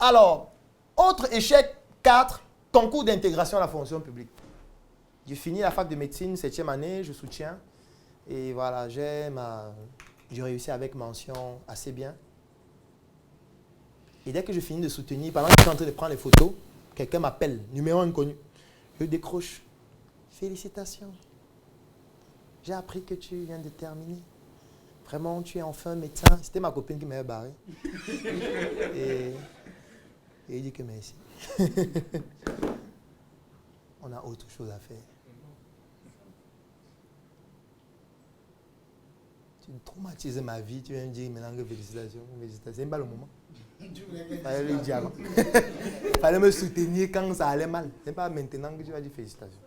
Alors, autre échec 4, concours d'intégration à la fonction publique. J'ai fini la fac de médecine, 7e année, je soutiens. Et voilà, j'ai réussi avec mention assez bien. Et dès que je finis de soutenir, pendant que je suis en train de prendre les photos, quelqu'un m'appelle, numéro inconnu. Je décroche. Félicitations. J'ai appris que tu viens de terminer. Vraiment, tu es enfin médecin. C'était ma copine qui m'avait barré. Et il dit que merci. On a autre chose à faire. Tu traumatises ma vie, tu viens me dire maintenant que félicitations. Félicitations, c'est pas le moment. Il fallait le dire avant. Il fallait me soutenir quand ça allait mal. Ce n'est pas maintenant que tu vas dire félicitations.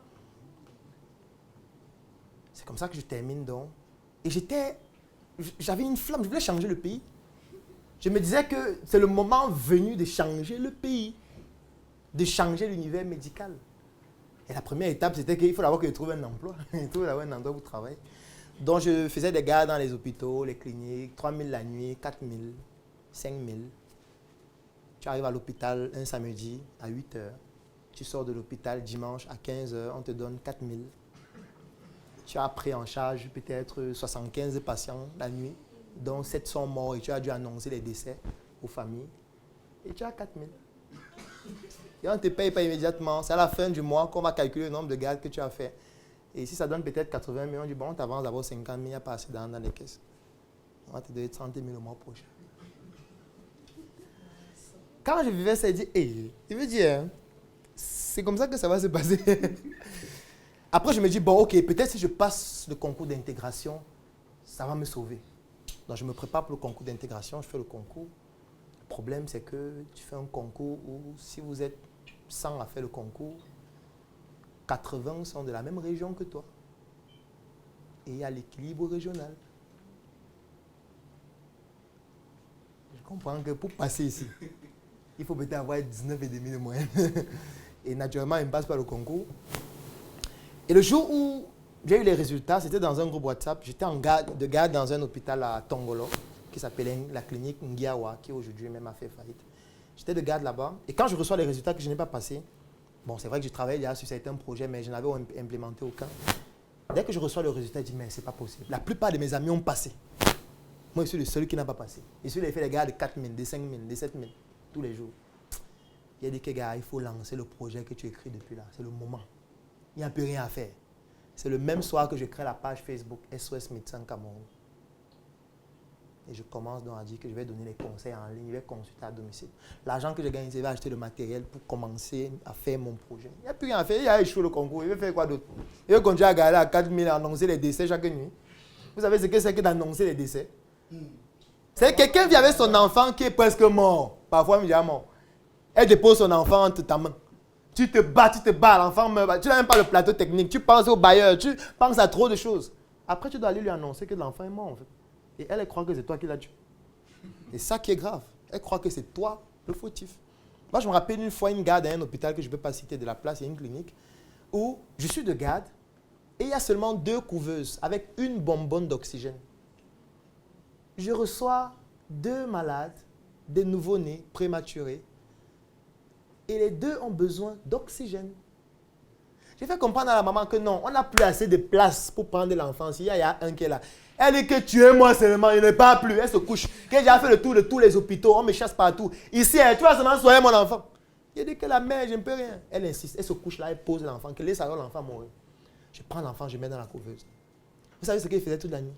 C'est comme ça que je termine donc. Et j'avais une flamme, je voulais changer le pays. Je me disais que c'est le moment venu de changer le pays, de changer l'univers médical. Et la première étape, c'était qu'il faut d'abord que je trouve un emploi. Il faut d'abord un endroit où travailler. Donc je faisais des gardes dans les hôpitaux, les cliniques, 3 000 la nuit, 4 000, 5 000. Tu arrives à l'hôpital un samedi à 8 h. Tu sors de l'hôpital dimanche à 15 h, on te donne 4 000. Tu as pris en charge peut-être 75 patients la nuit, dont 7 sont morts et tu as dû annoncer les décès aux familles. Et tu as 4 000. Et on ne te paye pas immédiatement. C'est à la fin du mois qu'on va calculer le nombre de gardes que tu as fait. Et si ça donne peut-être 80 000, on dit bon, on t'avance d'abord 50 000, il n'y a pas assez dans les caisses. On va te donner 30 000 le mois prochain. Quand je vivais ça, je dis, hey, il veut dire, c'est comme ça que ça va se passer. Après, je me dis, bon, ok, peut-être si je passe le concours d'intégration, ça va me sauver. Donc, je me prépare pour le concours d'intégration, je fais le concours. Le problème, c'est que tu fais un concours où, si vous êtes 100 à faire le concours, 80 sont de la même région que toi. Et il y a l'équilibre régional. Je comprends que pour passer ici, il faut peut-être avoir 19,5 de moyenne. Et naturellement, il ne passe pas le concours. Et le jour où j'ai eu les résultats, c'était dans un groupe WhatsApp. J'étais de garde dans un hôpital à Tongolo, qui s'appelait la clinique Ngiawa, qui aujourd'hui même a fait faillite. J'étais de garde là-bas. Et quand je reçois les résultats que je n'ai pas passés, bon, c'est vrai que je travaillais déjà sur certains projets, mais je n'avais implémenté aucun. Dès que je reçois le résultat, je dis, mais c'est pas possible. La plupart de mes amis ont passé. Moi, je suis le seul qui n'a pas passé. Et celui qui a fait les gars de 4 000, de 5 000, de 7 000, tous les jours. Il a dit que, gars, il faut lancer le projet que tu écris depuis là. C'est le moment. Il n'y a plus rien à faire. C'est le même soir que je crée la page Facebook SOS Médecins Cameroun. Et je commence donc à dire que je vais donner les conseils en ligne, je vais consulter à domicile. L'argent que je gagne, je vais acheter le matériel pour commencer à faire mon projet. Il n'y a plus rien à faire. Il a échoué le concours. Il veut faire quoi d'autre? Il veut continuer à gagner à 4 000, annoncer les décès chaque nuit. Vous savez ce que c'est que d'annoncer les décès? C'est quelqu'un qui avait son enfant qui est presque mort. Parfois, il est mort. Elle dépose son enfant entre ta main. Tu te bats, l'enfant meurt. Tu n'as même pas le plateau technique. Tu penses au bailleur, tu penses à trop de choses. Après, tu dois aller lui annoncer que l'enfant est mort, en fait. Et elle croit que c'est toi qui l'as tué. Et ça qui est grave. Elle croit que c'est toi le fautif. Moi, je me rappelle une fois une garde à un hôpital que je ne peux pas citer de la place, il y a une clinique, où je suis de garde et il y a seulement 2 couveuses avec une bonbonne d'oxygène. Je reçois 2 malades, des nouveau-nés prématurés, et les 2 ont besoin d'oxygène. J'ai fait comprendre à la maman que non, on n'a plus assez de place pour prendre l'enfant. S'il y a un qui est là. Elle dit que tu es moi seulement, il ne parle plus. Elle se couche. J'ai déjà fait le tour de tous les hôpitaux, on me chasse partout. Ici, tu vas seulement soigner mon enfant. Il dit que la mère, je ne peux rien. Elle insiste, elle se couche là, elle pose l'enfant, qu'elle laisse alors l'enfant mourir. Je prends l'enfant, je mets dans la couveuse. Vous savez ce qu'il faisait toute la nuit?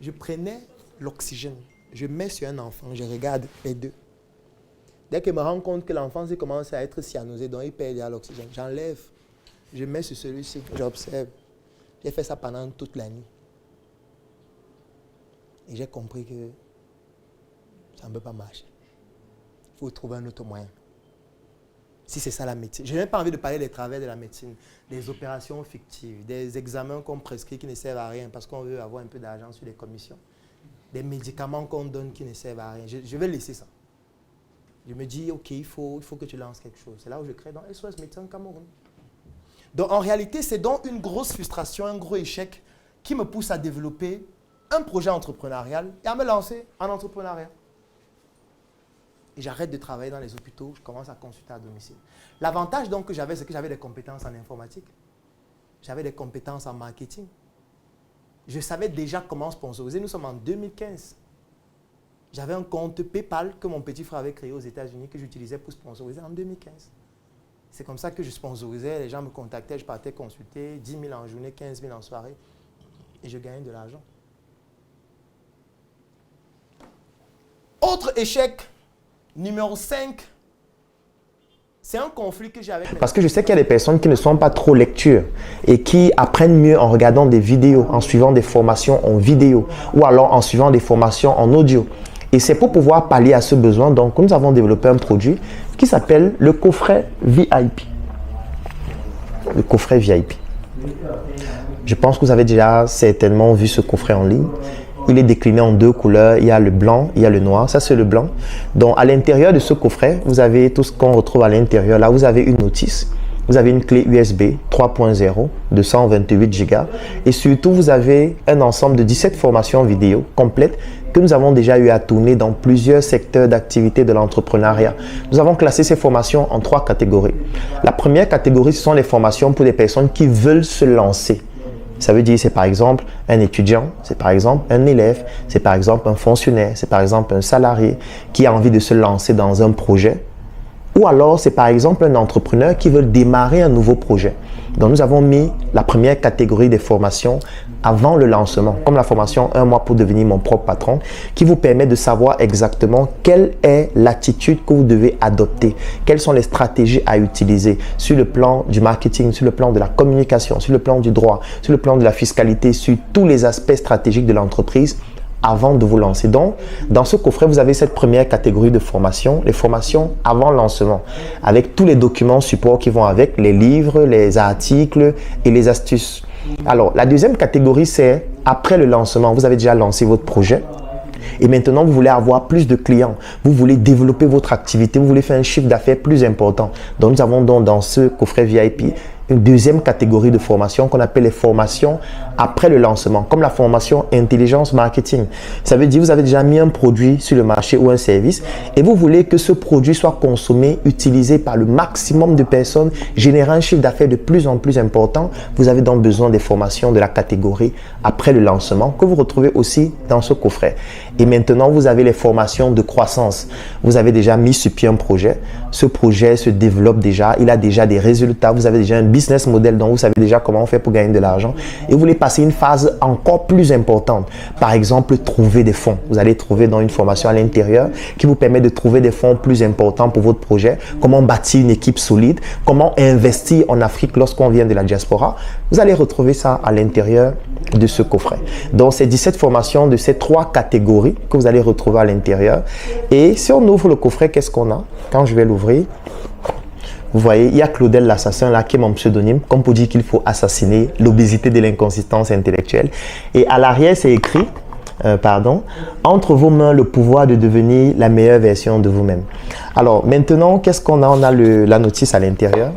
Je prenais l'oxygène, je mets sur un enfant, je regarde les 2. Dès qu'il me rend compte que l'enfant commence à être cyanosé, donc il perd l'oxygène, j'enlève, je mets sur celui-ci, j'observe. J'ai fait ça pendant toute la nuit. Et j'ai compris que ça ne peut pas marcher. Il faut trouver un autre moyen. Si c'est ça la médecine. Je n'ai pas envie de parler des travers de la médecine, des opérations fictives, des examens qu'on prescrit qui ne servent à rien parce qu'on veut avoir un peu d'argent sur les commissions, des médicaments qu'on donne qui ne servent à rien. Je vais laisser ça. Je me dis, ok, il faut que tu lances quelque chose. C'est là où je crée dans SOS Médecins Cameroun. Donc en réalité, c'est donc une grosse frustration, un gros échec qui me pousse à développer un projet entrepreneurial et à me lancer en entrepreneuriat. et j'arrête de travailler dans les hôpitaux, je commence à consulter à domicile. L'avantage donc que j'avais, c'est que j'avais des compétences en informatique. J'avais des compétences en marketing. Je savais déjà comment sponsoriser. Nous sommes en 2015. J'avais un compte PayPal que mon petit frère avait créé aux États-Unis que j'utilisais pour sponsoriser en 2015. C'est comme ça que je sponsorisais. Les gens me contactaient, je partais consulter 10 000 en journée, 15 000 en soirée et je gagnais de l'argent. Autre échec, numéro 5, c'est un conflit que j'ai avec... Parce que je sais qu'il y a des personnes qui ne sont pas trop lectures et qui apprennent mieux en regardant des vidéos, en suivant des formations en vidéo ou alors en suivant des formations en audio. Et c'est pour pouvoir pallier à ce besoin, donc nous avons développé un produit qui s'appelle le coffret VIP. Le coffret VIP. Je pense que vous avez déjà certainement vu ce coffret en ligne. Il est décliné en 2 couleurs. Il y a le blanc, il y a le noir. Ça, c'est le blanc. Donc, à l'intérieur de ce coffret, vous avez tout ce qu'on retrouve à l'intérieur. Là, vous avez une notice. Vous avez une clé USB 3.0 de 128 Go. Et surtout, vous avez un ensemble de 17 formations vidéo complètes que nous avons déjà eu à tourner dans plusieurs secteurs d'activité de l'entrepreneuriat. Nous avons classé ces formations en 3 catégories. La première catégorie, ce sont les formations pour des personnes qui veulent se lancer. Ça veut dire, c'est par exemple un étudiant, c'est par exemple un élève, c'est par exemple un fonctionnaire, c'est par exemple un salarié qui a envie de se lancer dans un projet. Ou alors, c'est par exemple un entrepreneur qui veut démarrer un nouveau projet. Donc, nous avons mis la première catégorie des formations avant le lancement, comme la formation 1 mois pour devenir mon propre patron, qui vous permet de savoir exactement quelle est l'attitude que vous devez adopter, quelles sont les stratégies à utiliser sur le plan du marketing, sur le plan de la communication, sur le plan du droit, sur le plan de la fiscalité, sur tous les aspects stratégiques de l'entreprise avant de vous lancer. Donc, dans ce coffret, vous avez cette première catégorie de formation, les formations avant lancement, avec tous les documents support qui vont avec, les livres, les articles et les astuces. Alors, la deuxième catégorie, c'est après le lancement. Vous avez déjà lancé votre projet et maintenant, vous voulez avoir plus de clients. Vous voulez développer votre activité. Vous voulez faire un chiffre d'affaires plus important. Donc, nous avons donc dans ce coffret VIP une deuxième catégorie de formation qu'on appelle les formations après le lancement, comme la formation intelligence marketing. Ça veut dire que vous avez déjà mis un produit sur le marché ou un service et vous voulez que ce produit soit consommé, utilisé par le maximum de personnes, générer un chiffre d'affaires de plus en plus important. Vous avez donc besoin des formations de la catégorie après le lancement que vous retrouvez aussi dans ce coffret. Et maintenant, vous avez les formations de croissance. Vous avez déjà mis sur pied un projet. Ce projet se développe déjà. Il a déjà des résultats. Vous avez déjà un business model dont vous savez déjà comment on fait pour gagner de l'argent. Et vous voulez passer une phase encore plus importante. Par exemple, trouver des fonds. Vous allez trouver dans une formation à l'intérieur qui vous permet de trouver des fonds plus importants pour votre projet. Comment bâtir une équipe solide. Comment investir en Afrique lorsqu'on vient de la diaspora. Vous allez retrouver ça à l'intérieur de ce coffret. Donc, c'est 17 formations de ces 3 catégories que vous allez retrouver à l'intérieur. Et si on ouvre le coffret, qu'est-ce qu'on a? Quand je vais l'ouvrir, vous voyez, il y a Claudel l'assassin là qui est mon pseudonyme, comme pour dire qu'il faut assassiner l'obésité de l'inconsistance intellectuelle. Et à l'arrière, c'est écrit, entre vos mains le pouvoir de devenir la meilleure version de vous-même. Alors maintenant, qu'est-ce qu'on a? On a la notice à l'intérieur.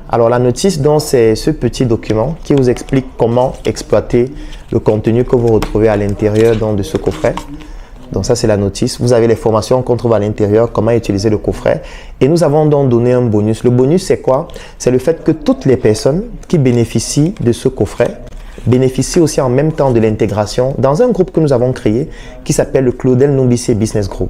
Alors la notice, donc, c'est ce petit document qui vous explique comment exploiter le contenu que vous retrouvez à l'intérieur de ce coffret. Donc ça, c'est la notice. Vous avez les formations qu'on trouve à l'intérieur, comment utiliser le coffret. Et nous avons donc donné un bonus. Le bonus, c'est quoi? C'est le fait que toutes les personnes qui bénéficient de ce coffret bénéficient aussi en même temps de l'intégration dans un groupe que nous avons créé qui s'appelle le Claudel Numbisier Business Group.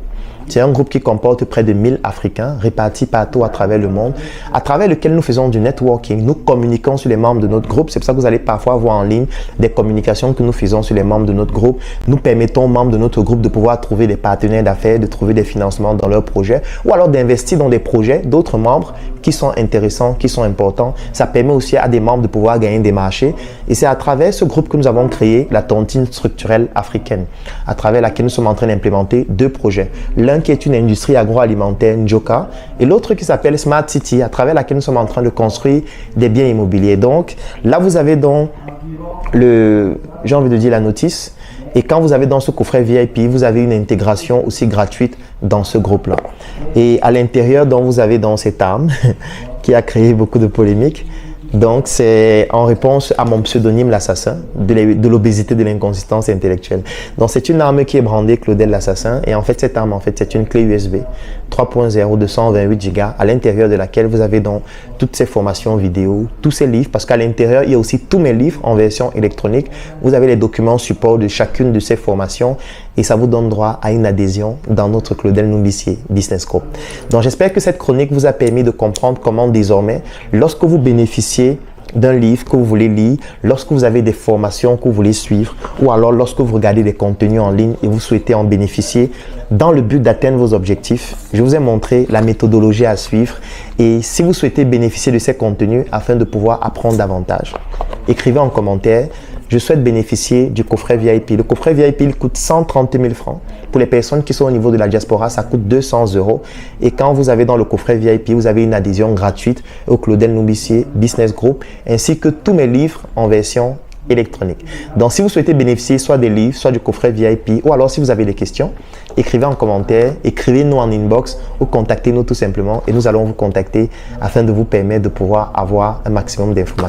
C'est un groupe qui comporte près de 1000 Africains répartis partout à travers le monde, à travers lequel nous faisons du networking. Nous communiquons sur les membres de notre groupe. C'est pour ça que vous allez parfois voir en ligne des communications que nous faisons sur les membres de notre groupe. Nous permettons aux membres de notre groupe de pouvoir trouver des partenaires d'affaires, de trouver des financements dans leurs projets ou alors d'investir dans des projets d'autres membres qui sont intéressants, qui sont importants. Ça permet aussi à des membres de pouvoir gagner des marchés. Et c'est à travers ce groupe que nous avons créé la tontine structurelle africaine, à travers laquelle nous sommes en train d'implémenter 2 projets. L'un qui est une industrie agroalimentaire, Njoka, et l'autre qui s'appelle Smart City, à travers laquelle nous sommes en train de construire des biens immobiliers. Donc, là, vous avez donc j'ai envie de dire la notice. Et quand vous avez dans ce coffret VIP, vous avez une intégration aussi gratuite dans ce groupe-là. Et à l'intérieur, donc, vous avez dans cette arme qui a créé beaucoup de polémiques. Donc, c'est en réponse à mon pseudonyme, l'assassin, de l'obésité, de l'inconsistance intellectuelle. Donc, c'est une arme qui est brandée Claudel l'assassin. Et en fait, cette arme, c'est une clé USB 3.0 de 128 Go, à l'intérieur de laquelle vous avez donc toutes ces formations vidéo, tous ces livres, parce qu'à l'intérieur, il y a aussi tous mes livres en version électronique. Vous avez les documents support de chacune de ces formations et ça vous donne droit à une adhésion dans notre Claudel Numbissier Business Group. Donc, j'espère que cette chronique vous a permis de comprendre comment désormais, lorsque vous bénéficiez d'un livre que vous voulez lire, lorsque vous avez des formations que vous voulez suivre ou alors lorsque vous regardez des contenus en ligne et vous souhaitez en bénéficier dans le but d'atteindre vos objectifs, je vous ai montré la méthodologie à suivre et si vous souhaitez bénéficier de ces contenus afin de pouvoir apprendre davantage, écrivez en commentaire. Je souhaite bénéficier du coffret VIP. Le coffret VIP, il coûte 130 000 francs. Pour les personnes qui sont au niveau de la diaspora, ça coûte 200 €. Et quand vous avez dans le coffret VIP, vous avez une adhésion gratuite au Claudel Numbissier Business Group, ainsi que tous mes livres en version électronique. Donc, si vous souhaitez bénéficier soit des livres, soit du coffret VIP, ou alors si vous avez des questions, écrivez en commentaire, écrivez-nous en inbox ou contactez-nous tout simplement et nous allons vous contacter afin de vous permettre de pouvoir avoir un maximum d'informations.